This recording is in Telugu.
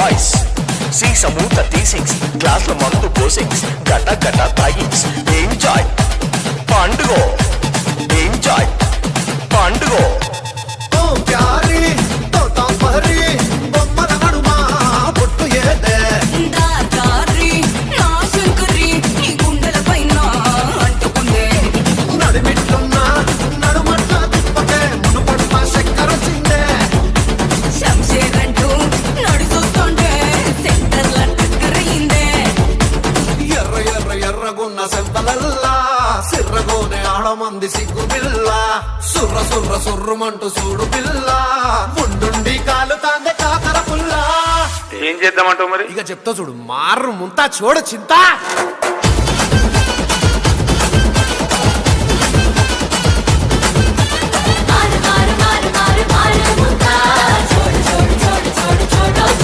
బాయ్స్ సీస మూత తీసిక్స్ గ్లాస్ లో మందు పోసిక్స్ గట గట తాగిక్స్ ఎంజాయ్ పండుగ ఎంజాయ్ పండుగ సిర్రగోనే ఆడమంది సిగ్గు పిల్ల సుర్ర సుర్ర సుర్రుమంటూ చూడు పిల్ల ముందుండి కాలు తాందే కాకర పుల్ల. ఏం చేద్దామంటావు మరి? ఇక చెప్తా చూడు, మారు ముంతా చూడు చింత.